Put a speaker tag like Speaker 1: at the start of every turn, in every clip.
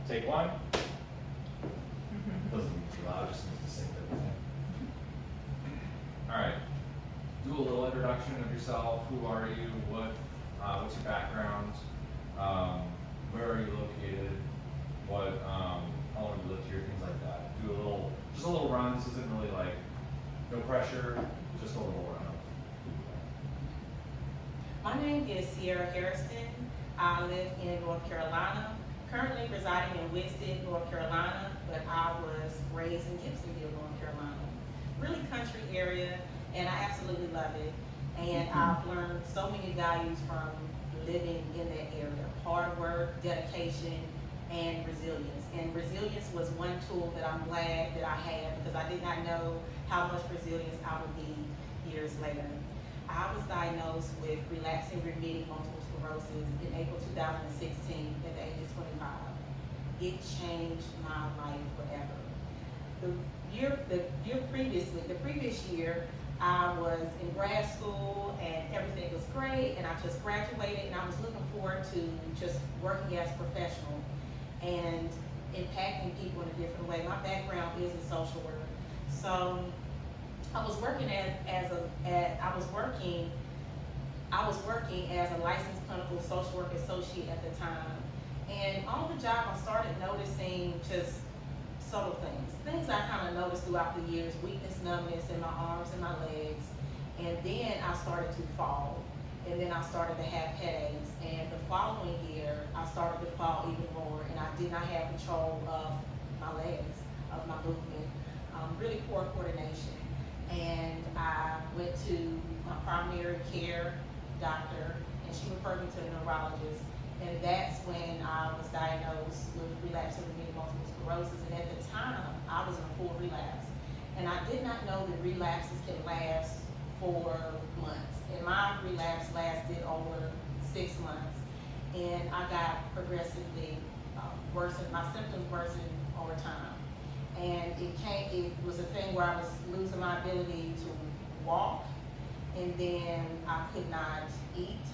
Speaker 1: Take one. Doesn't need to be loud, just needs to sync everything. Alright. Do a little introduction of yourself. Who are you? What's your background? Where are you located? How long have you lived here? Things like that. Do just a little run. This isn't really like, no pressure, just a little run.
Speaker 2: My name is Sierra Harrison. I live in North Carolina, currently residing in Winston, North Carolina, but I was raised in Gibsonville, North Carolina. Really country area, and I absolutely love it. And I've learned so many values from living in that area. Hard work, dedication, and resilience. And resilience was one tool that I'm glad that I had, because I did not know how much resilience I would need years later. I was diagnosed with relapsing remitting multiple sclerosis in April 2016 at the age of 25. It changed my life forever. The previous year, I was in grad school and everything was great, and I just graduated, and I was looking forward to just working as a professional and impacting people in a different way. My background is in social work, so I was working as a licensed clinical social work associate at the time, and on the job I started noticing just subtle things I kind of noticed throughout the years: weakness, numbness in my arms and my legs, and then I started to fall. And then I started to have headaches, and the following year, I started to fall even more, and I did not have control of my legs, of my movement, really poor coordination. And I went to my primary care doctor, and she referred me to a neurologist, and that's when I was diagnosed with relapsing remitting multiple sclerosis, and at the time, I was in a full relapse. And I did not know that relapses can last for months. And my relapse lasted over 6 months, and I got progressively worsened. My symptoms worsened over time, and it was a thing where I was losing my ability to walk, and then I could not eat.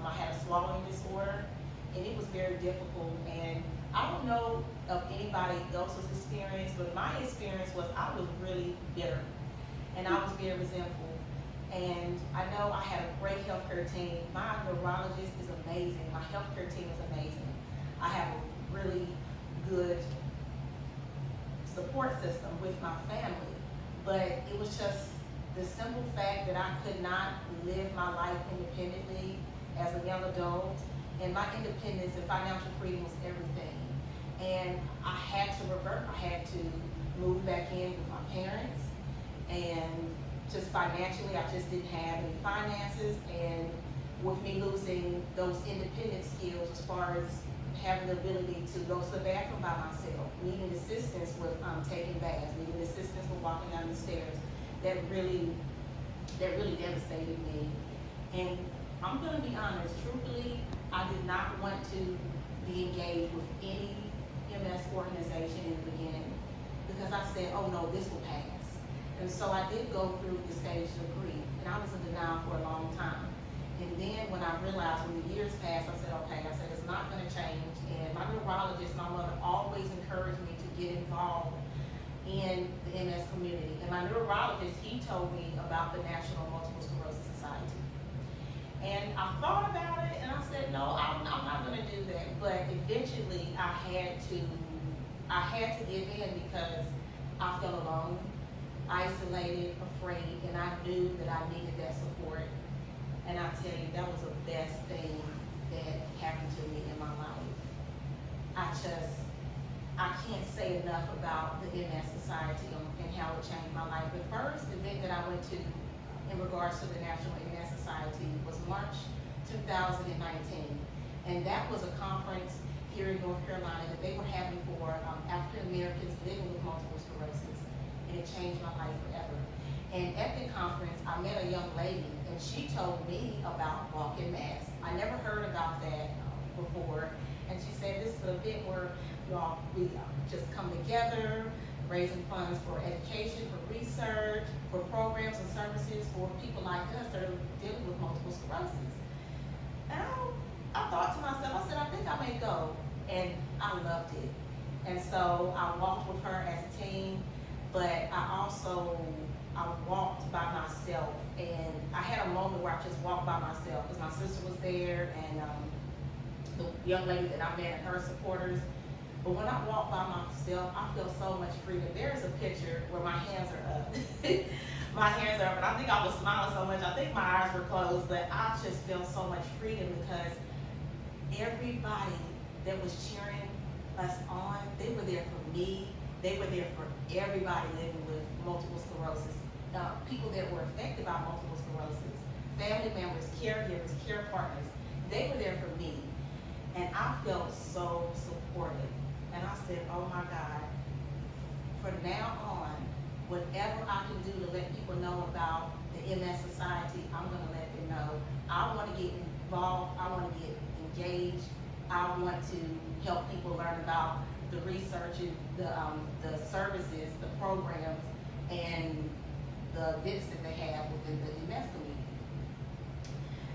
Speaker 2: I had a swallowing disorder, and it was very difficult. And I don't know of anybody else's experience, but my experience was I was really bitter, and I was very resentful. And I know I had a great healthcare team. My neurologist is amazing. My healthcare team is amazing. I have a really good support system with my family. But it was just the simple fact that I could not live my life independently as a young adult. And my independence and financial freedom was everything. And I had to revert. I had to move back in with my parents, and just financially, I just didn't have any finances, and with me losing those independent skills as far as having the ability to go to the bathroom by myself, needing assistance with taking baths, needing assistance with walking down the stairs, that really devastated me. And I'm gonna be honest, truthfully, I did not want to be engaged with any MS organization in the beginning, because I said, oh no, this will pass. And so I did go through the stage of grief, and I was in denial for a long time. And then when I realized, when the years passed, I said, okay, it's not gonna change. And my neurologist, my mother, always encouraged me to get involved in the MS community. And my neurologist, he told me about the National Multiple Sclerosis Society. And I thought about it, and I said, no, I'm not gonna do that. But eventually I had to give in, because I felt alone, isolated, afraid, and I knew that I needed that support. And I tell you, that was the best thing that happened to me in my life. I can't say enough about the MS Society and how it changed my life. The first event that I went to in regards to the National MS Society was March 2019. And that was a conference here in North Carolina that they were having for African Americans living with multiple sclerosis. And it changed my life forever. And at the conference, I met a young lady, and she told me about walking masks. I never heard about that before. And she said, this is an event where we just come together, raising funds for education, for research, for programs and services for people like us that are dealing with multiple sclerosis. And I thought to myself, I said, I think I may go. And I loved it. And so I walked with her as a team, but I walked by myself, and I had a moment where I just walked by myself because my sister was there and the young lady that I met and her supporters. But when I walk by myself, I feel so much freedom. There is a picture where my hands are up. My hands are up, and I think I was smiling so much. I think my eyes were closed, but I just feel so much freedom because everybody that was cheering us on, they were there for me. They were there for everybody living with multiple sclerosis. People that were affected by multiple sclerosis, family members, caregivers, care partners, they were there for me. And I felt so supported. And I said, oh my God, from now on, whatever I can do to let people know about the MS Society, I'm gonna let them know. I wanna get involved, I wanna get engaged, I want to help people learn about the research, the services, the programs, and the events that they have within the MS community.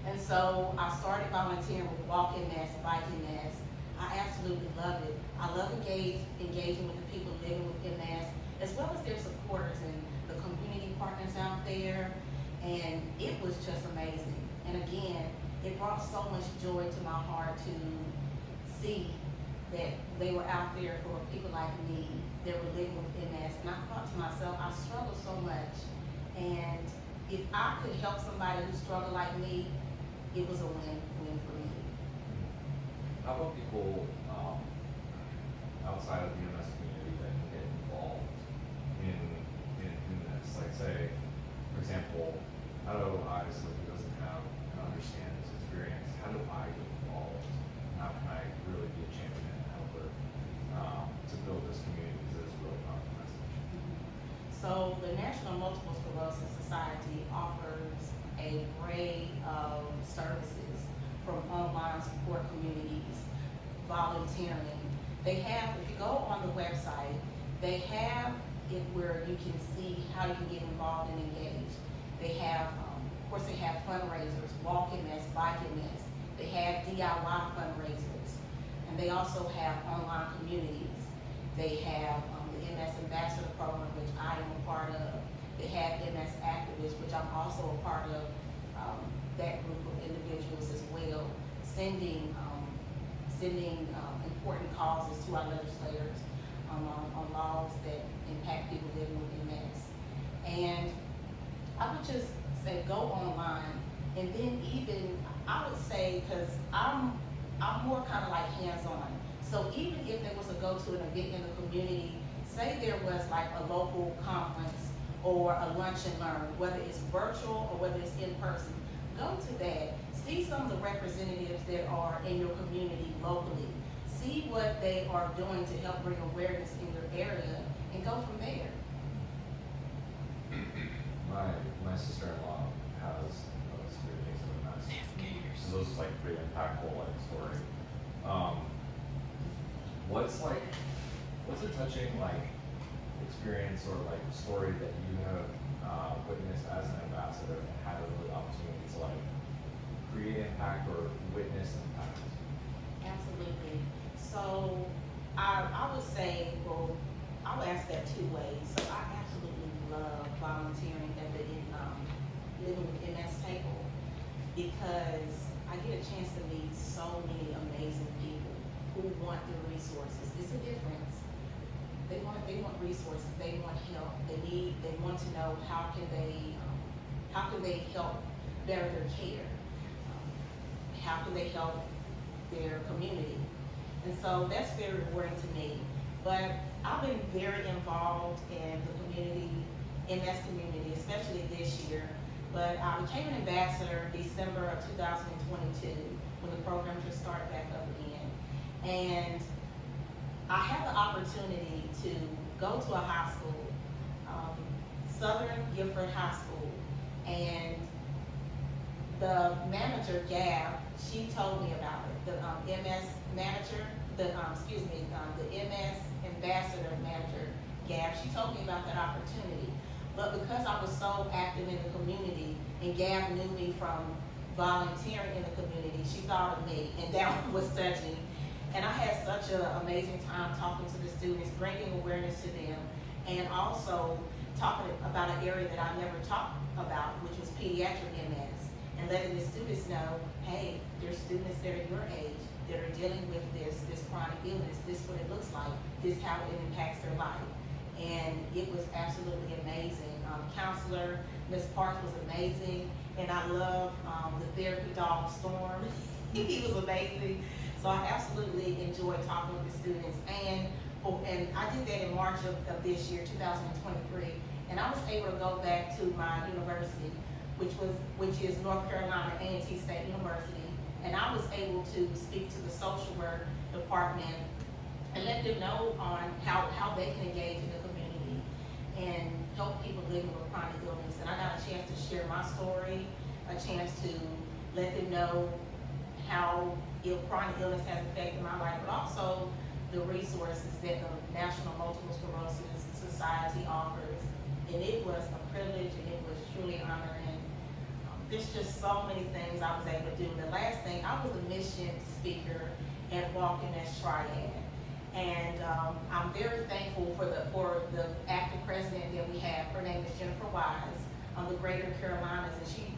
Speaker 2: And so I started volunteering with Walk MS, Bike MS. I absolutely love it. I love engaging with the people living with MS, as well as their supporters and the community partners out there. And it was just amazing. And again, it brought so much joy to my heart to see that they were out there for people like me that were living with MS. And I thought to myself, I struggle so much. And if I could help somebody who struggled like me, it was a win-win for me.
Speaker 1: How about people outside of the MS community that can get involved in this? Like, say, for example, how do I, as someone who doesn't have and understand this experience, how do I get involved? How can I really be a champion and helper to build this community? Because it's a really powerful message.
Speaker 2: So the National Multiple Sclerosis Society offers a array of services from online support communities, volunteering. They have, if you go on the website, they have it where you can see how you can get involved and engaged. They have, of course, they have fundraisers, Walk MS, Bike MS. They have DIY fundraisers, and they also have online communities. They have the MS Ambassador Program, which I am a part of. They have MS Activists, which I'm also a part of, that group of individuals as well, sending important causes to our legislators on laws that impact people living with MS. And I would just say go online, and then even I would say, because I'm more kind of like hands-on. So even if there was to go to an event in the community, say there was like a local conference or a lunch and learn, whether it's virtual or whether it's in person, go to that. See some of the representatives that are in your community locally. See what they are doing to help bring awareness in your area, and go from there.
Speaker 1: My sister-in-law has severe case of MS. So those is like pretty impactful like story. What's a touching like experience or like story that you have witnessed as an ambassador and had a really opportunity to like create impact or witness impact?
Speaker 2: Absolutely. So I would say, well, I would answer that two ways. So I absolutely love volunteering at the Living with MS table, because I get a chance to meet so many amazing people who want the resources. It's a difference. They want resources. They want help. They want to know how can they help better their care. How can they help their community? And so that's very rewarding to me. But I've been very involved in the community, MS community, especially this year. But I became an ambassador December of 2022 when the program just started back up again. And I had the opportunity to go to a high school, Southern Guilford High School, and the manager, Gab, she told me about it. The MS manager, the MS ambassador manager, Gab, she told me about that opportunity. But because I was so active in the community, and Gab knew me from volunteering in the community, she thought of me, and that was touching. And I had such an amazing time talking to the students, bringing awareness to them, and also talking about an area that I never talked about, which was pediatric MS, and letting the students know, hey, there's students that are your age that are dealing with this chronic illness. This is what it looks like. This is how it impacts their life. And it was absolutely amazing. Counselor, Ms. Parks was amazing, and I love the therapy dog Storm. He was amazing. So I absolutely enjoyed talking with the students, and I did that in March of this year, 2023, and I was able to go back to my university, which is North Carolina A&T State University, and I was able to speak to the social work department and let them know on how they can engage in the community and help people living with chronic illness. And I got a chance to share my story, a chance to let them know how chronic illness has affected my life, but also the resources that the National Multiple Sclerosis Society offers. And it was a privilege, and it was truly an honor. And there's just so many things I was able to do. The last thing, I was a mission speaker at Walk MS Triad. And I'm very thankful for the active president that we have. Her name is Jennifer Wise on the Greater Carolinas, and she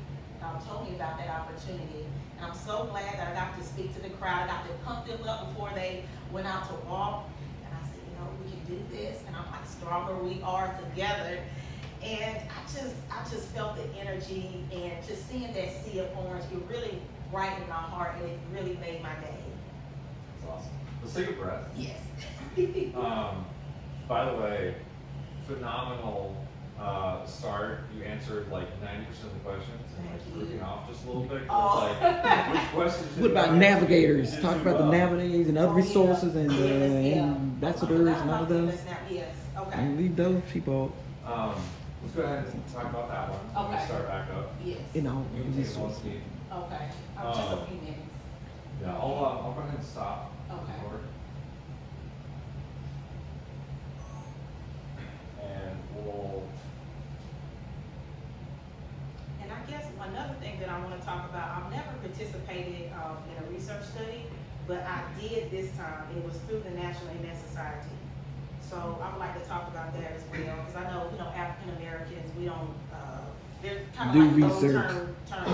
Speaker 2: told me about that opportunity. And I'm so glad that I got to speak to the crowd. I got to pump them up before they went out to walk. And I said, we can do this. And I'm like, stronger we are together. And I just felt the energy, and just seeing that sea of orange, it really brightened my heart, and it really made my day.
Speaker 1: That's awesome. Let's take a breath.
Speaker 2: Yes.
Speaker 1: By the way, phenomenal start. You answered like 90% of the questions, and like freaking off just a little bit.
Speaker 2: Oh.
Speaker 1: Like, which questions?
Speaker 3: What about navigators?
Speaker 1: Did
Speaker 3: Talk
Speaker 1: you,
Speaker 3: about the navigators and other resources and
Speaker 2: yeah.
Speaker 3: ambassadors and all of those.
Speaker 2: Yes, okay.
Speaker 3: And leave those people,
Speaker 1: Let's go ahead and talk about that one. When we start back up.
Speaker 2: Yes.
Speaker 3: you know,
Speaker 1: You can take one
Speaker 3: resources.
Speaker 1: seat.
Speaker 2: Okay. Just a few minutes.
Speaker 1: Yeah, I'll go ahead and stop.
Speaker 2: Okay.
Speaker 1: Record. And we'll.
Speaker 2: And I guess another thing that I want to talk about, I've never participated in a research study, but I did this time. It was through the National MS Society. So I would like to talk about that as well, because I know, African Americans, we don't, they're kind of
Speaker 3: Do
Speaker 2: like those
Speaker 3: research.
Speaker 2: term,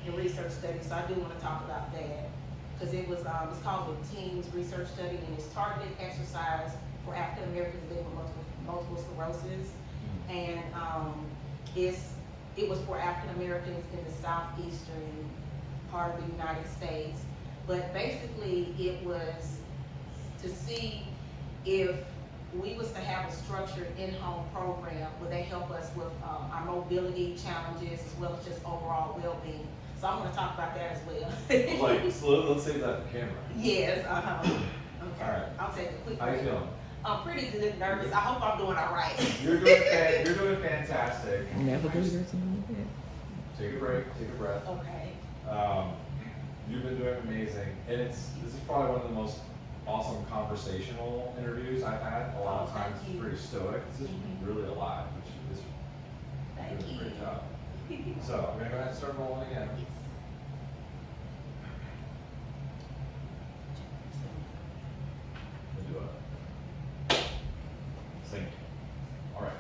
Speaker 2: in research studies. So I do want to talk about that, because it was, it's called the Teams Research Study, and it's targeted exercise for African Americans living with multiple sclerosis, and it was for African Americans in the southeastern part of the United States. But basically, it was to see if we was to have a structured in-home program, would they help us with our mobility challenges as well as just overall well-being. So I'm going to talk about that as well.
Speaker 1: Like, so let's save that for camera.
Speaker 2: Yes, okay.
Speaker 1: All right.
Speaker 2: I'll take a quick
Speaker 1: How you
Speaker 2: break.
Speaker 1: feeling?
Speaker 2: I'm pretty good, nervous. I hope I'm doing all right.
Speaker 1: You're doing fantastic.
Speaker 3: Navigators and all that.
Speaker 1: Take a break, take a breath.
Speaker 2: Okay.
Speaker 1: You've been doing amazing, and this is probably one of the most awesome conversational interviews I've had. A lot of
Speaker 2: Oh,
Speaker 1: times
Speaker 2: thank
Speaker 1: it's
Speaker 2: you.
Speaker 1: pretty stoic. This is
Speaker 2: Mhm.
Speaker 1: really alive, which is
Speaker 2: Thank
Speaker 1: doing a
Speaker 2: you.
Speaker 1: great job. So I'm gonna go ahead and start rolling again. We'll do a sync. All right.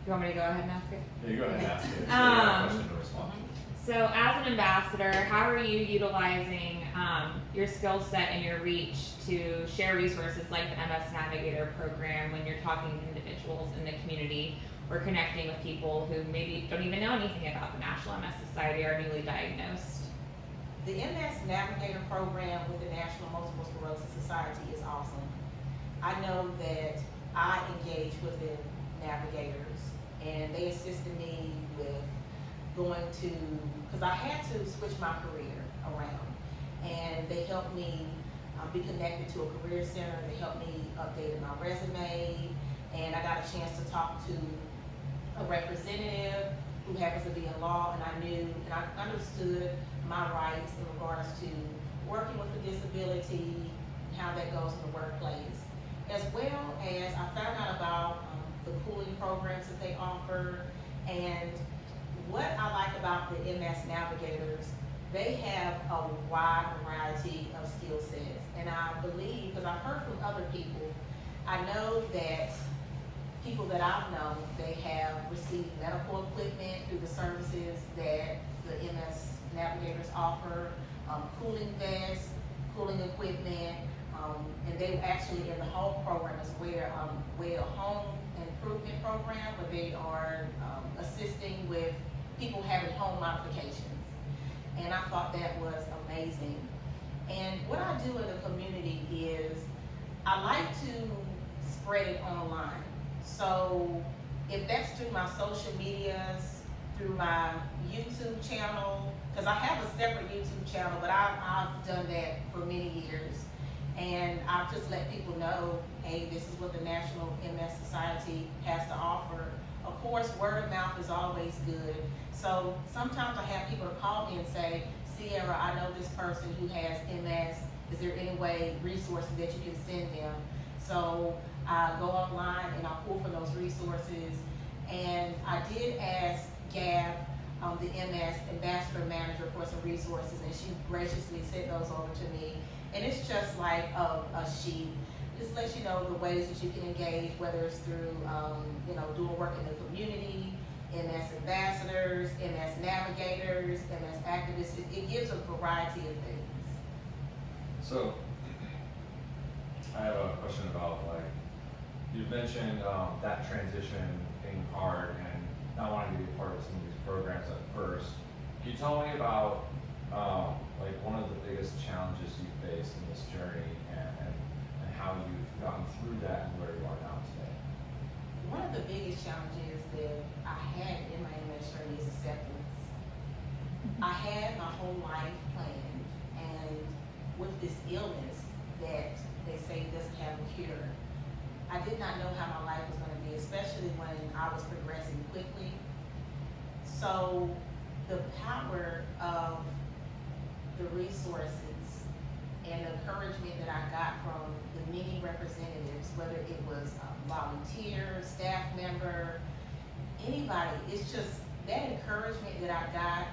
Speaker 4: You want me to go ahead and ask it?
Speaker 1: Yeah, you go ahead and ask it. So you have a question to respond to.
Speaker 4: So, as an ambassador, how are you utilizing your skill set and your reach to share resources like the MS Navigator program when you're talking to individuals in the community or connecting with people who maybe don't even know anything about the National MS Society or are newly diagnosed?
Speaker 2: The MS Navigator program with the National Multiple Sclerosis Society is awesome. I know that I engage with the navigators, and they assisted me with going to, because I had to switch my career around, and they helped me be connected to a career center. They helped me update my resume, and I got a chance to talk to a representative who happens to be in law, and I knew and I understood my rights in regards to working with a disability and how that goes in the workplace, as well as I found out about the pooling programs that they offer. And what I like about the MS Navigators, they a wide variety of skill sets. And I believe, because I've heard from other people, I know that people that I've known, they have received medical equipment through the services that the MS navigators offer, cooling vests, cooling equipment, and they actually in the home program as well, home improvement program where they are assisting with people having home modifications. And I thought that was amazing. And what I do in the community is I like to spread it online. So if that's through my social medias, through my YouTube channel, because I have a separate YouTube channel, but I've done that for many years. And I've just let people know, hey, this is what the National MS Society has to offer. Of course, word of mouth is always good. So sometimes I have people call me and say, Sierra, I know this person who has MS. Is there any way, resources that you can send them? So I go online and I pull for those resources. And I did ask Gab, the MS ambassador manager, for some resources, and she graciously sent those over to me. And it's just like a sheet. Just lets you know the ways that you can engage, whether it's through, doing work in the community, MS ambassadors, MS navigators, MS activists. It gives a variety of things.
Speaker 1: So, I have a question about, like, you mentioned that transition being hard and not wanting to be a part of some of these programs at first. Can you tell me about, like, one of the biggest challenges you faced in this journey and how you've gotten through that and where you are now today?
Speaker 2: One of the biggest challenges that I had in my MS journey is acceptance. I had my whole life planned, and with this illness that they say doesn't have a cure, I did not know how my life was going to be, especially when I was progressing quickly. So the power of the resources and the encouragement that I got from the many representatives, whether it was a volunteer, staff member, anybody, it's just that encouragement that I got,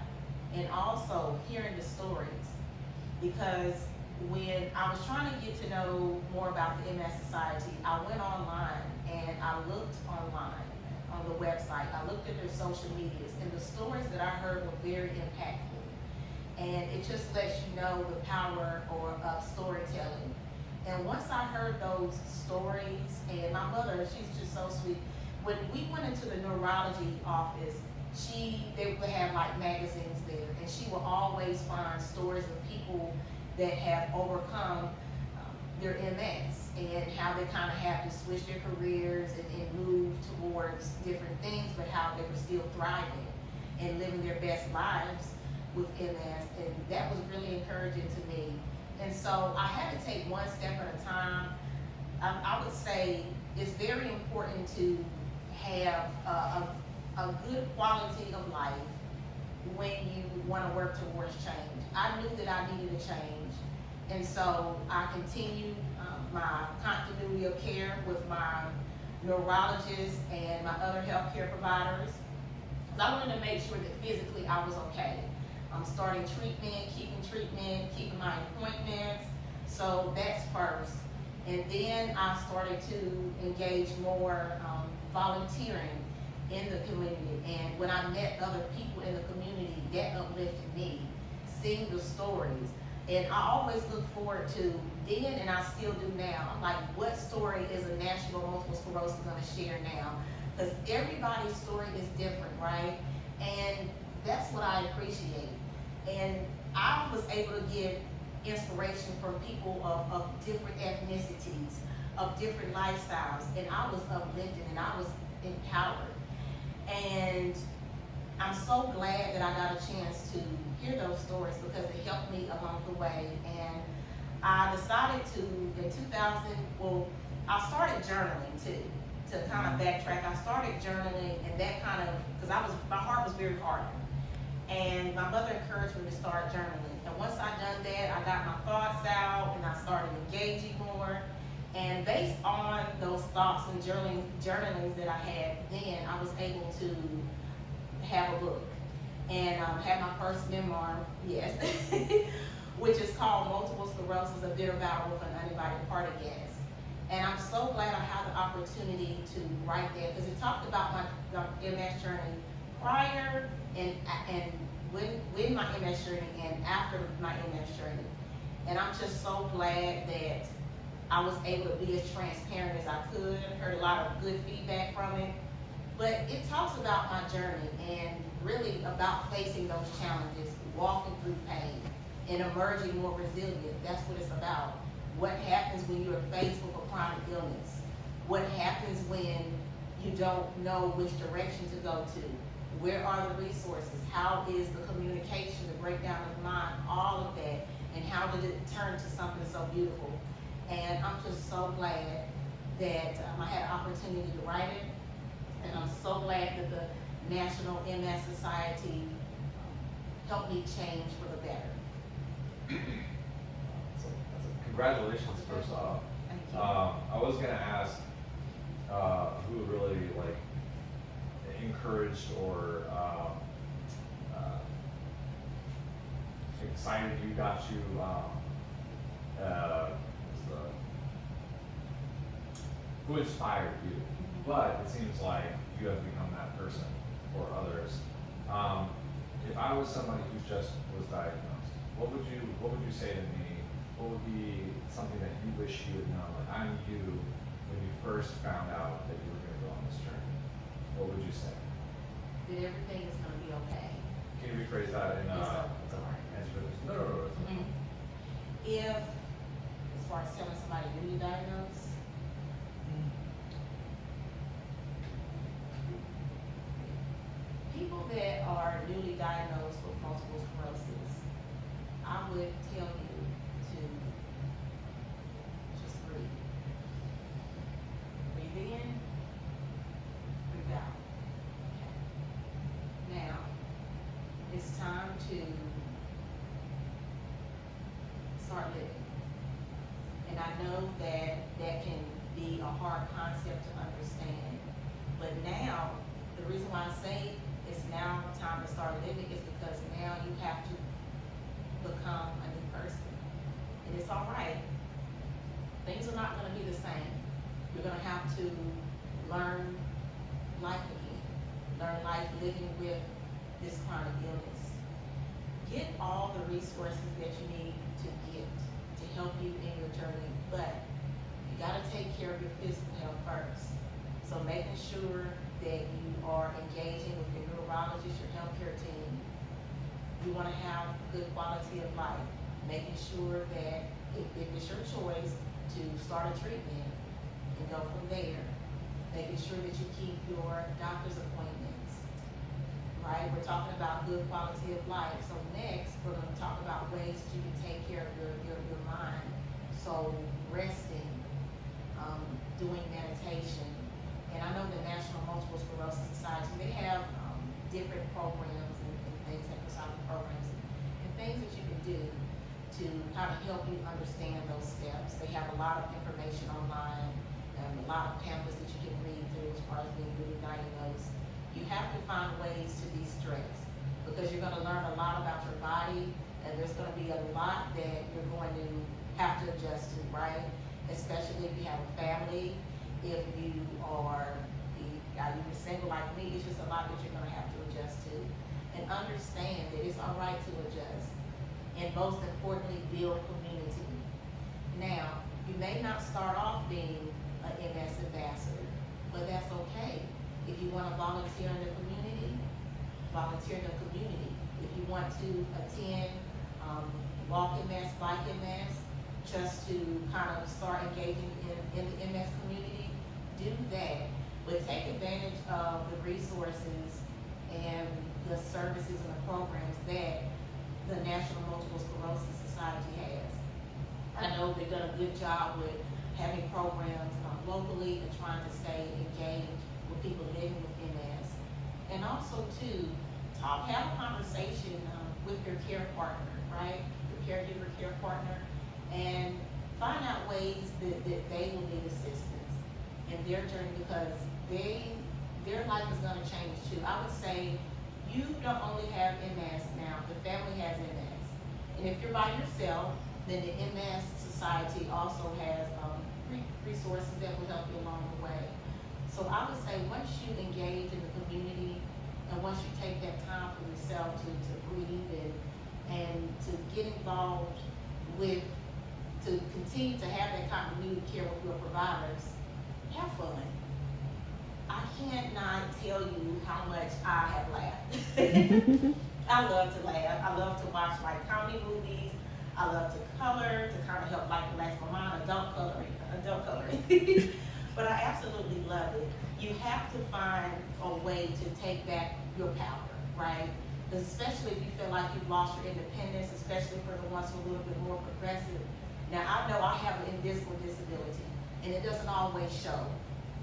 Speaker 2: and also hearing the stories. Because when I was trying to get to know more about the MS Society, I went online and I looked online on the website. I looked at their social medias, and the stories that I heard were very impactful. And it just lets you know the power of storytelling. And once I heard those stories, and my mother, she's just so sweet. When we went into the neurology office, they would have like magazines there, and she would always find stories of people that have overcome their MS and how they kind of have to switch their careers and move towards different things, but how they were still thriving and living their best lives with MS, and that was really encouraging to me. And so I had to take one step at a time. I would say it's very important to have a good quality of life when you want to work towards change. I knew that I needed a change, and so I continued my continuity of care with my neurologist and my other healthcare providers. I wanted to make sure that physically I was okay. I'm starting treatment, keeping my appointments. So that's first. And then I started to engage more volunteering in the community. And when I met other people in the community, that uplifted me, seeing the stories. And I always look forward to then, and I still do now, I'm like, what story is a National Multiple Sclerosis going to share now? Because everybody's story is different, right? And that's what I appreciate. And I was able to get inspiration from people of different ethnicities, of different lifestyles, and I was uplifted and I was empowered. And I'm so glad that I got a chance to hear those stories because it helped me along the way. And I decided to, in 2000, I started journaling too, to kind of backtrack. I started journaling, and that kind of, because my heart was very hardened. And my mother encouraged me to start journaling. And once I done that, I got my thoughts out and I started engaging more. And based on those thoughts and journalings that I had then, I was able to have a book and have my first memoir, yes, which is called Multiple Sclerosis, a bitter battle with an uninvited party guest. And I'm so glad I had the opportunity to write that, because it talked about my MS journey prior and when my MS journey and after my MS journey. And I'm just so glad that I was able to be as transparent as I could. Heard a lot of good feedback from it. But it talks about my journey and really about facing those challenges, walking through pain, and emerging more resilient. That's what it's about. What happens when you're faced with a chronic illness? What happens when you don't know which direction to go to? Where are the resources? How is the communication, the breakdown of mind, all of that, and how did it turn to something so beautiful? And I'm just so glad that I had an opportunity to write it, and I'm so glad that the National MS Society helped me change for the better.
Speaker 1: Congratulations, first off.
Speaker 2: Thank you.
Speaker 1: I was gonna ask who really like encouraged or excited you, got you. Who inspired you? But it seems like you have become that person for others. If I was somebody who just was diagnosed, what would you say to me? What would be something that you wish you had known? Like I knew you when you first found out that you were going to go on this journey. What would you say?
Speaker 2: That everything is going to be okay.
Speaker 1: Can you rephrase that in
Speaker 2: It's all right.
Speaker 1: answer to this? No.
Speaker 2: If, as far as telling somebody newly diagnosed, people that are newly diagnosed with multiple sclerosis, I would tell you to just breathe. Breathe in, breathe out. Okay. Now, it's time to start living. And I know that that can be a hard concept to understand. But now, the reason why I say it's now time to start living is because now you have to become a new person. And it's all right. Things are not going to be the same. You're going to have to learn life again. Learn life living with this chronic illness. Get all the resources that you need to get to help you in your journey, but you got to take care of your physical health first. So making sure that you are engaging with your neurologist, your healthcare team. You want to have good quality of life. Making sure that if it's your choice to start a treatment and go from there. Making sure that you keep your doctor's appointments. Right? We're talking about good quality of life. So next, we're going to talk about ways that you can take care of your mind. So resting, doing meditation. And I know the National Multiple Sclerosis Society, they have different programs and things that beside programs and things that you can do to kind of help you understand those steps. They have a lot of information online and a lot of pamphlets that you can read through as far as being newly diagnosed. You have to find ways to de-stress because you're going to learn a lot about your body, and there's going to be a lot that you're going to have to adjust to, right? Especially if you have a family, if you are you're single like me, it's just a lot that you're going to have to adjust to. And understand that it's all right to adjust. And most importantly, build community. Now, you may not start off being an MS ambassador, but that's okay. If you want to volunteer in the community, volunteer in the community. If you want to attend Walk MS, Bike MS, just to kind of start engaging in the MS community, do that. But take advantage of the resources and the services and the programs that the National Multiple Sclerosis Society has. I know they've done a good job with having programs locally and trying to stay engaged with people living with MS. And also too, have a conversation with your care partner, right? Your caregiver care partner, and find out ways that they will need assistance in their journey because their life is going to change too. I would say you don't only have MS now, the family has MS. And if you're by yourself, then the MS Society also has resources that will help you along the way. So I would say once you engage in the community, and once you take that time for yourself to breathe and to get involved with, to continue to have that continuity care with your providers, have fun. I cannot tell you how much I have laughed. I love to laugh. I love to watch like comedy movies. I love to color, to kind of help like relax my mind. Adult coloring. But I absolutely love it. You have to find a way to take back your power, right? Because especially if you feel like you've lost your independence, especially for the ones who are a little bit more progressive. Now I know I have an invisible disability, and it doesn't always show.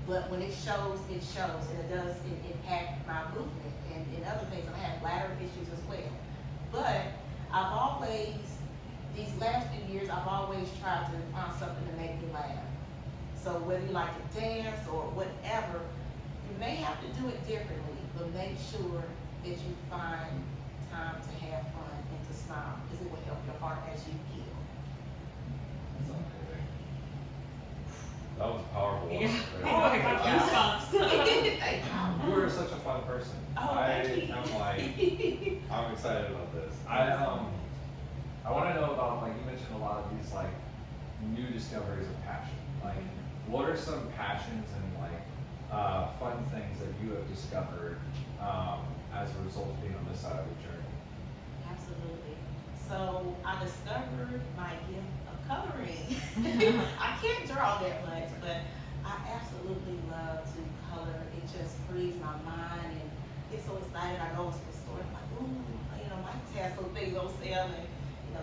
Speaker 2: But when it shows, and it does impact my movement and other things. I have bladder issues as well. But I've always, these last few years, I've always tried to find something to make me laugh. So whether you like to dance or whatever, you may have to do it differently, but make sure that you find time to have fun and to smile, because it will help your heart as you heal.
Speaker 1: That was a powerful one.
Speaker 4: Yeah.
Speaker 1: Right?
Speaker 4: Oh my God, goosebumps.
Speaker 1: You are such a fun person.
Speaker 2: Oh, thank you.
Speaker 1: I'm excited about this. I want to know about, like, you mentioned a lot of these like new discoveries of passion. Like, what are some passions and like fun things that you have discovered as a result of being on this side of the journey?
Speaker 2: Absolutely. So I discovered my gift of coloring. I can't draw that much, but I absolutely love to color. It just frees my mind and get so excited. I go to the store and I'm like, ooh, my has some things on sale and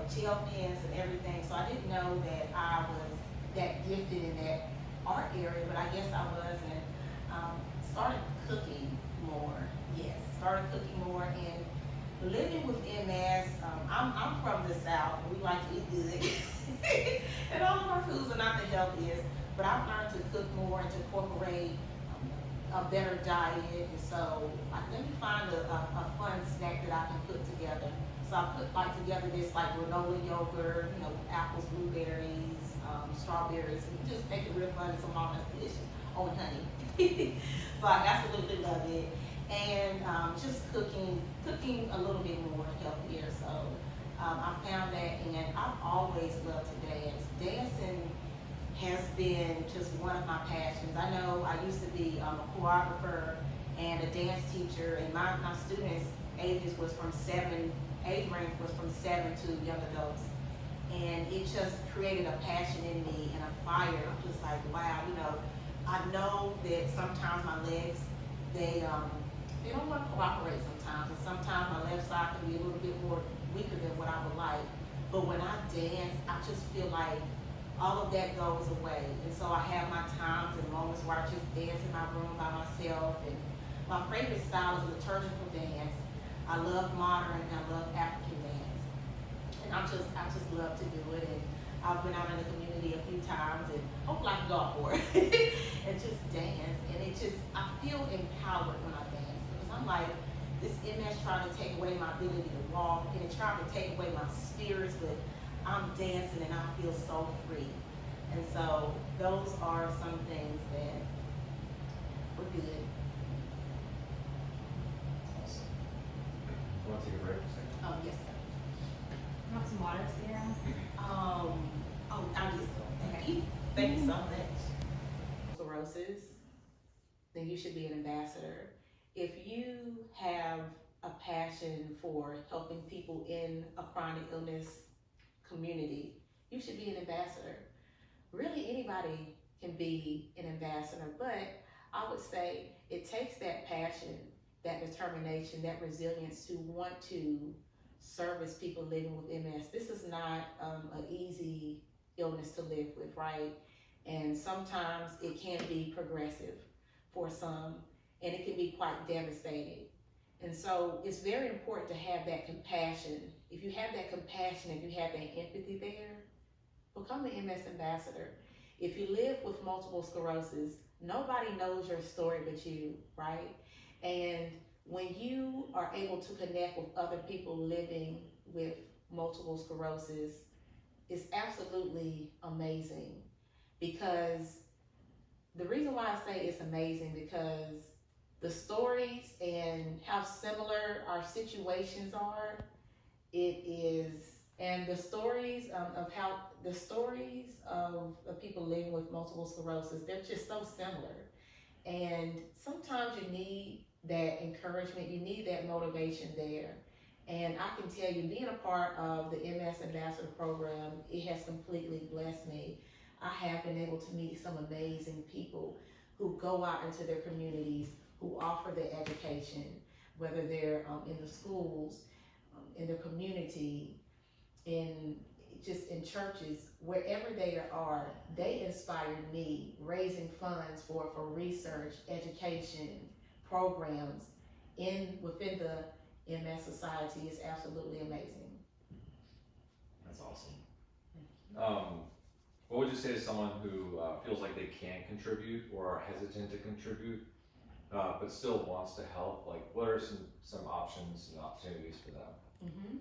Speaker 2: gel pens and everything. So I didn't know that I was that gifted in that art area, but I guess I was, and started cooking more. Yes, started cooking more and living with MS. I'm from the South. We like to eat good, and all of our foods are not the healthiest. But I've learned to cook more and to incorporate a better diet. And so, let me find a fun snack that I can put together. So I put together this granola yogurt, apples, blueberries, strawberries, and you just make it real fun and some almost delicious. Oh, and honey. So I absolutely love it. And just cooking a little bit more healthier. So I found that, and I've always loved to dance. Dancing has been just one of my passions. I know I used to be a choreographer and a dance teacher, and my students' age range was from 7 to young adults. And it just created a passion in me and a fire. I'm just like, wow, I know that sometimes my legs, they don't want to cooperate sometimes. And sometimes my left side can be a little bit more weaker than what I would like. But when I dance, I just feel like all of that goes away. And so I have my times and moments where I just dance in my room by myself. And my favorite style is liturgical dance. I love modern and I love African dance. And I just love to do it. And I've been out in the community a few times and hopefully I can go out more and just dance. And I feel empowered when I dance, because I'm like, this MS trying to take away my ability to walk, and it's trying to take away my spirits, but I'm dancing and I feel so free. And so those are some things that were good.
Speaker 1: Awesome. You want to take a break for a second?
Speaker 2: Oh, yes, sir.
Speaker 4: Want some water, Sierra?
Speaker 2: I'll just go. Thank you. Thank you so much. Sclerosis, then you should be an ambassador. If you have a passion for helping people in a chronic illness community, you should be an ambassador. Really, anybody can be an ambassador, but I would say it takes that passion, that determination, that resilience to want to service people living with MS. This is not an easy illness to live with, right? And sometimes it can be progressive for some, and it can be quite devastating. And so it's very important to have that compassion. If you have that compassion, if you have that empathy there, become an MS ambassador. If you live with multiple sclerosis, nobody knows your story but you, right? And when you are able to connect with other people living with multiple sclerosis is absolutely amazing, because the reason why I say it's amazing, because the stories and how similar our situations are, it is, and the stories of people living with multiple sclerosis, they're just so similar. And sometimes you need that encouragement, you need that motivation there. And I can tell you, being a part of the MS Ambassador Program, it has completely blessed me. I have been able to meet some amazing people who go out into their communities, who offer the education, whether they're in the schools, in the community, in churches, wherever they are. They inspired me, raising funds for research, education, programs within the MS Society is absolutely amazing.
Speaker 1: That's awesome. What would you say to someone who feels like they can contribute or are hesitant to contribute, but still wants to help? Like, what are some options and opportunities for them?
Speaker 2: Mm-hmm.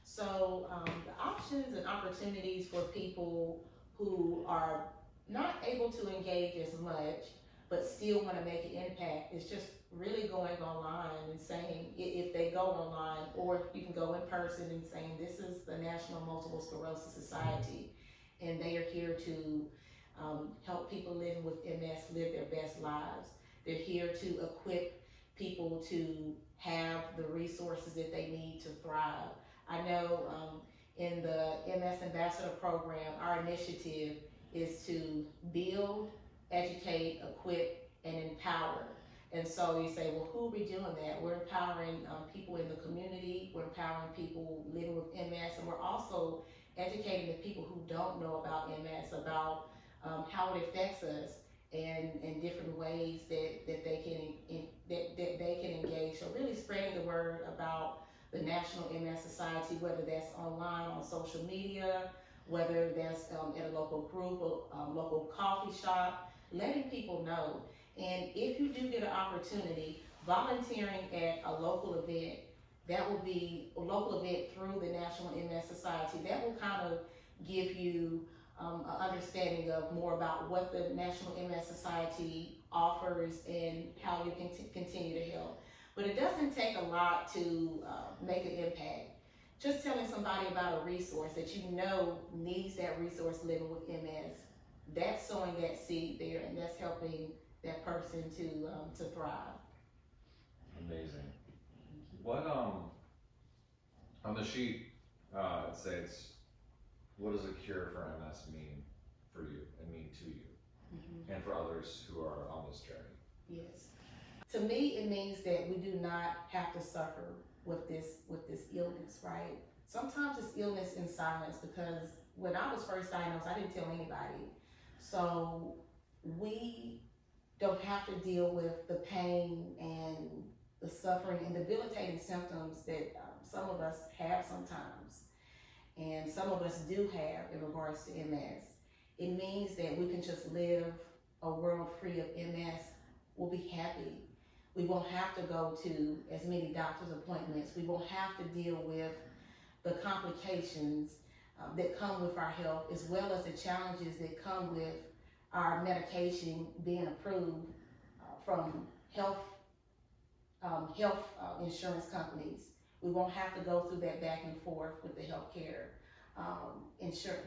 Speaker 2: So the options and opportunities for people who are not able to engage as much, but still want to make an impact, is just really going online and saying, if they go online, or you can go in person and saying, this is the National Multiple Sclerosis Society, and they are here to help people living with MS live their best lives. They're here to equip people to have the resources that they need to thrive. I know in the MS Ambassador Program, our initiative is to build, educate, equip, and empower. And so you say, well, who are we doing that? We're empowering people in the community, we're empowering people living with MS, and we're also educating the people who don't know about MS, about how it affects us, and different ways that they can engage. So really spreading the word about the National MS Society, whether that's online on social media, whether that's at a local group, local coffee shop, letting people know. And if you do get an opportunity, volunteering at a local event, that will be a local event through the National MS Society, that will kind of give you an understanding of more about what the National MS Society offers and how you can continue to help. But it doesn't take a lot to make an impact. Just telling somebody about a resource that you know needs that resource living with MS, that's sowing that seed there, and that's helping that person to thrive.
Speaker 1: Amazing. What on the sheet it says, what does a cure for MS mean for you and mean to you, and for others who are on this journey?
Speaker 2: Yes. To me, it means that we do not have to suffer with this illness, right? Sometimes it's illness in silence, because when I was first diagnosed, I didn't tell anybody. So we don't have to deal with the pain and the suffering and debilitating symptoms that some of us have sometimes, and some of us do have in regards to MS. It means that we can just live a world free of MS. We'll be happy. We won't have to go to as many doctor's appointments. We won't have to deal with the complications that come with our health, as well as the challenges that come with our medication being approved from health insurance companies. We won't have to go through that back and forth with the healthcare insurance.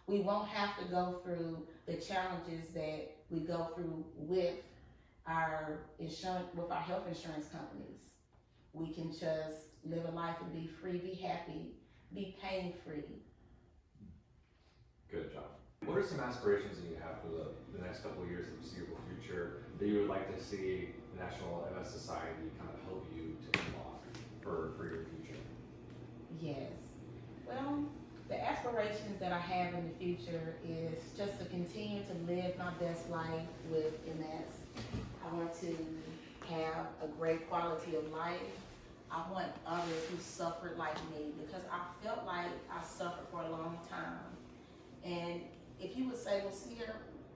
Speaker 2: We won't have to go through the challenges that we go through with our insurance, with our health insurance companies. We can just live a life and be free, be happy, be pain-free.
Speaker 1: Good job. What are some aspirations that you have for the next couple of years of the foreseeable future that you would like to see the National MS Society kind of help you to unlock for your future?
Speaker 2: Yes. Well, the aspirations that I have in the future is just to continue to live my best life with MS. I want to have a great quality of life. I want others who suffered like me, because I felt like I suffered for a long time. And if you would say, well, Sierra,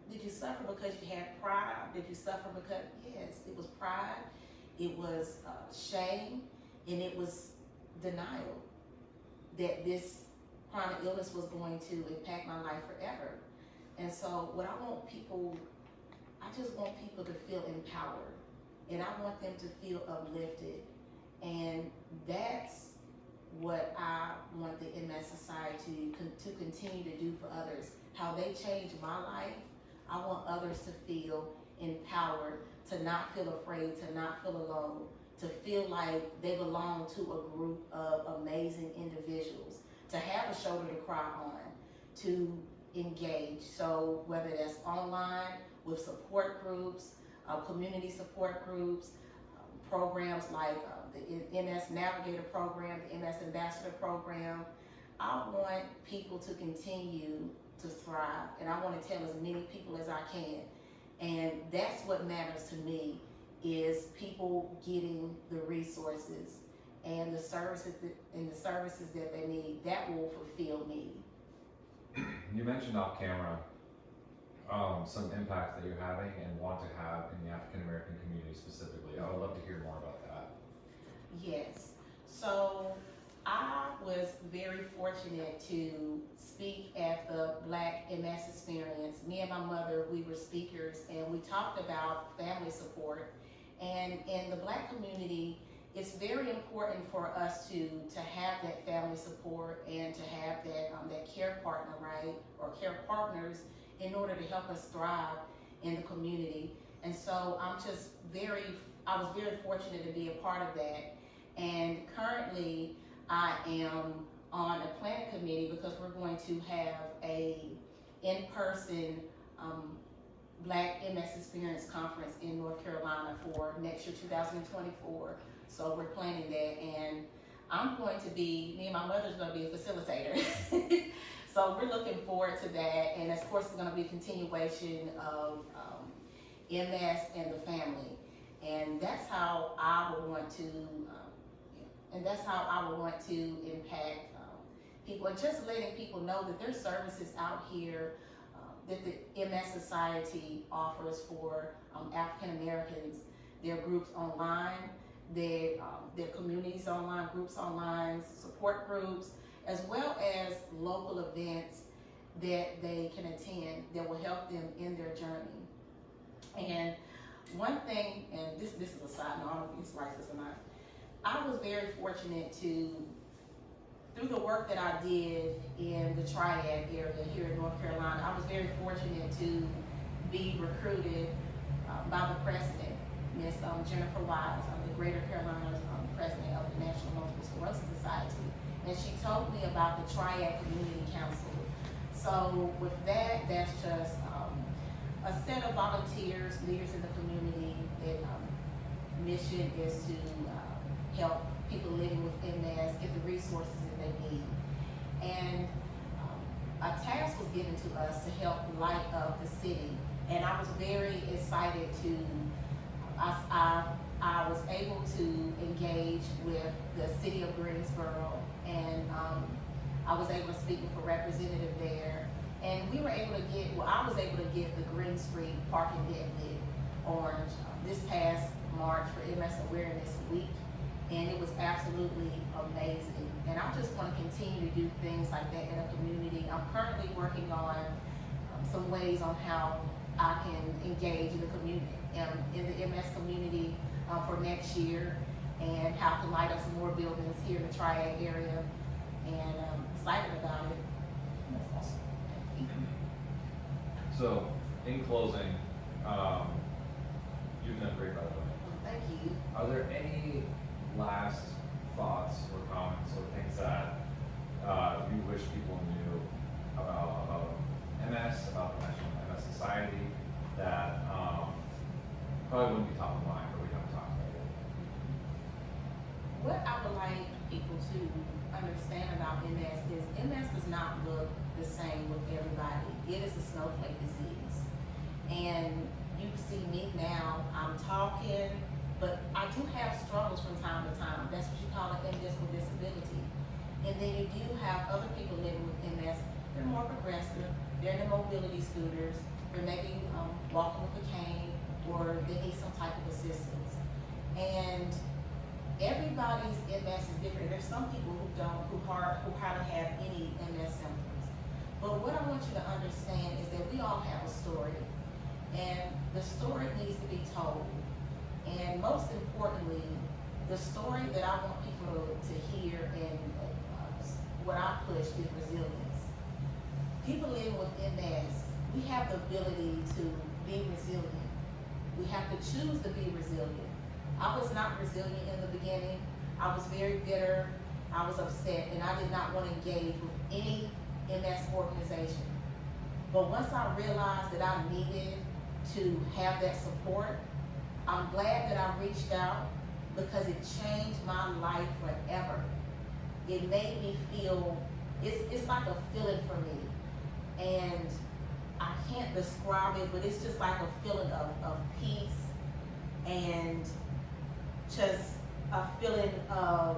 Speaker 2: did you suffer because you had pride? Did you suffer because, yes, it was pride, it was shame, and it was denial. that this chronic illness was going to impact my life forever. And so what I want people, I just want people to feel empowered, and I want them to feel uplifted. And that's what I want the MS Society to continue to do for others. How they changed my life, I want others to feel empowered, to not feel afraid, to not feel alone, to feel like they belong to a group of amazing individuals, to have a shoulder to cry on, to engage. So whether that's online with support groups, community support groups, programs like the MS Navigator program, the MS Ambassador program, I want people to continue to thrive, and I want to tell as many people as I can. And that's what matters to me, is people getting the resources and the services that they need. That will fulfill me.
Speaker 1: You mentioned off camera some impact that you're having and want to have in the African American community specifically. I would love to hear more about that.
Speaker 2: Yes. So I was very fortunate to speak at the Black MS Experience. Me and my mother, we were speakers, and we talked about family support. And in the Black community, it's very important for us to have that family support and to have that care partner, right, or care partners, in order to help us thrive in the community. And so I was very fortunate to be a part of that. And currently I am on a planning committee because we're going to have a in-person Black MS Experience Conference in North Carolina for next year, 2024. So we're planning that, and me and my mother's going to be a facilitator. So we're looking forward to that, and of course it's going to be a continuation of MS and the family, and that's how I would want to, impact people, and just letting people know that there's services out here that the MS Society offers for African Americans. There are groups online, there are communities online, groups online, support groups, as well as local events that they can attend that will help them in their journey. And one thing, and this is a side note, I don't know if it's right or not, I was very fortunate to, through the work that I did in the Triad area here in North Carolina, I was very fortunate to be recruited by the president, Miss Jennifer Wise, the Greater Carolina's president of the National Multiple Sclerosis Society. And she told me about the Triad Community Council. So with that, that's just a set of volunteers, leaders in the community that mission is to help people living with MS get the resources that they need. And a task was given to us to help light up the city. And I was very excited to, I was able to engage with the city of Greensboro, and I was able to speak with a representative there. And we were able to I was able to get the Green Street Parking Deck lit orange this past March for MS Awareness Week. And it was absolutely amazing. And I just want to continue to do things like that in a community. I'm currently working on some ways on how I can engage in the community, in the MS community for next year, and how to light up some more buildings here in the Triad area. And I'm excited about it.
Speaker 1: That's awesome. So, in closing, you've done great, by the way.
Speaker 2: Thank you.
Speaker 1: Are there any last thoughts or comments or things that you wish people knew about MS, about the National MS Society, that probably wouldn't be top of mind, but we haven't talked about it?
Speaker 2: What I would like people to understand about MS is MS does not look the same with everybody. It is a snowflake disease. And you see me now, I'm talking, but I do have struggles from time to time. That's what you call an invisible disability. And then you do have other people living with MS. They're more progressive. They're in the mobility scooters. They're maybe walking with a cane, or they need some type of assistance. And everybody's MS is different. There's some people who hardly have any MS symptoms. But what I want you to understand is that we all have a story, and the story needs to be told. And most importantly, the story that I want people to hear and what I push is resilience. People living with MS, we have the ability to be resilient. We have to choose to be resilient. I was not resilient in the beginning. I was very bitter. I was upset, and I did not want to engage with any MS organization. But once I realized that I needed to have that support, I'm glad that I reached out because it changed my life forever. It made me feel, it's like a feeling for me. And I can't describe it, but it's just like a feeling of peace and just a feeling of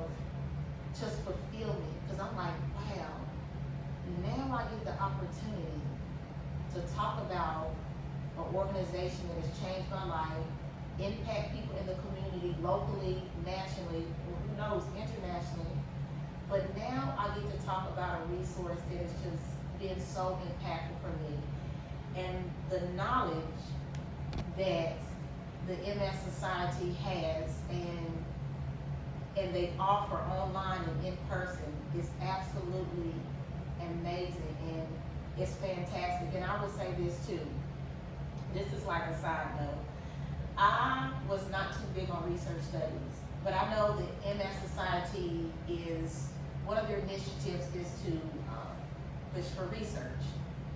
Speaker 2: just fulfillment. Because I'm like, wow, now I get the opportunity to talk about an organization that has changed my life, impact people in the community, locally, nationally, or who knows, internationally. But now I get to talk about a resource that has just been so impactful for me. And the knowledge that the MS Society has and they offer online and in person is absolutely amazing, and it's fantastic. And I will say this too, this is like a side note. I was not too big on research studies, but I know that MS Society is, one of their initiatives is to push for research,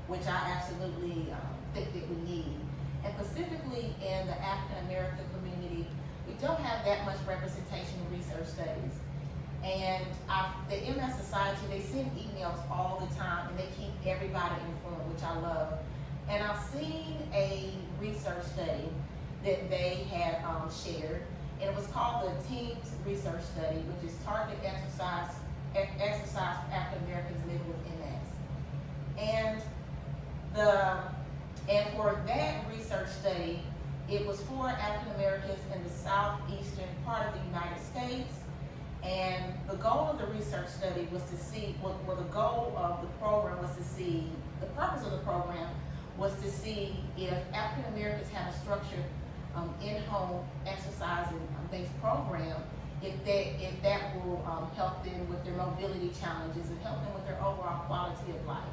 Speaker 2: which I absolutely think that we need. And specifically in the African American community, we don't have that much representation in research studies. And the MS Society, they send emails all the time, and they keep everybody informed, which I love. And I've seen a research study that they had shared, and it was called the TEAMS Research Study, which is Targeted Exercise for African Americans living with MS. And for that research study, it was for African Americans in the southeastern part of the United States. And the goal of the research study was to see, the goal of the program was to see, the purpose of the program was to see if African Americans had a structured in-home exercise-based program, if that will help them with their mobility challenges and help them with their overall quality of life.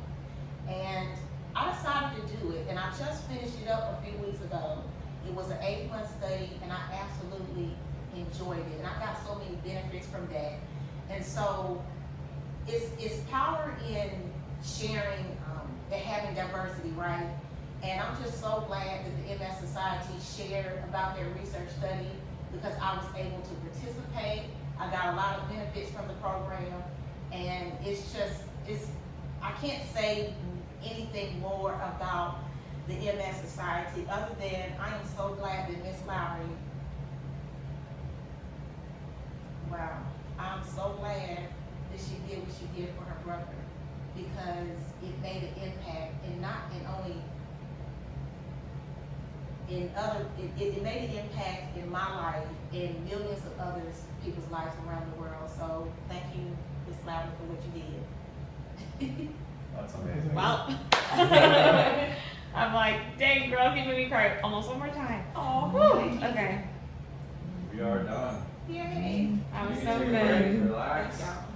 Speaker 2: And I decided to do it, and I just finished it up a few weeks ago. It was an 8-month study, and I absolutely enjoyed it, and I got so many benefits from that. And so it's power in sharing and having diversity, right? And I'm just so glad that the MS Society shared about their research study, because I was able to participate. I got a lot of benefits from the program, and I can't say anything more about the MS Society other than I am so glad that Ms. Lowry, wow, I'm so glad that she did what she did for her brother, because it made an impact, and not in only in other, it made an impact in my life and millions of others, people's lives around the world. So thank you, Ms. Lowry, for what you did.
Speaker 1: That's amazing.
Speaker 4: Well, I'm like, dang, girl, you made me cry almost one more time.
Speaker 2: Oh,
Speaker 4: Okay.
Speaker 1: We are done.
Speaker 2: yay!
Speaker 4: That was
Speaker 1: You
Speaker 4: so
Speaker 1: can take a break,
Speaker 4: good.
Speaker 1: relax.
Speaker 2: Thank y'all.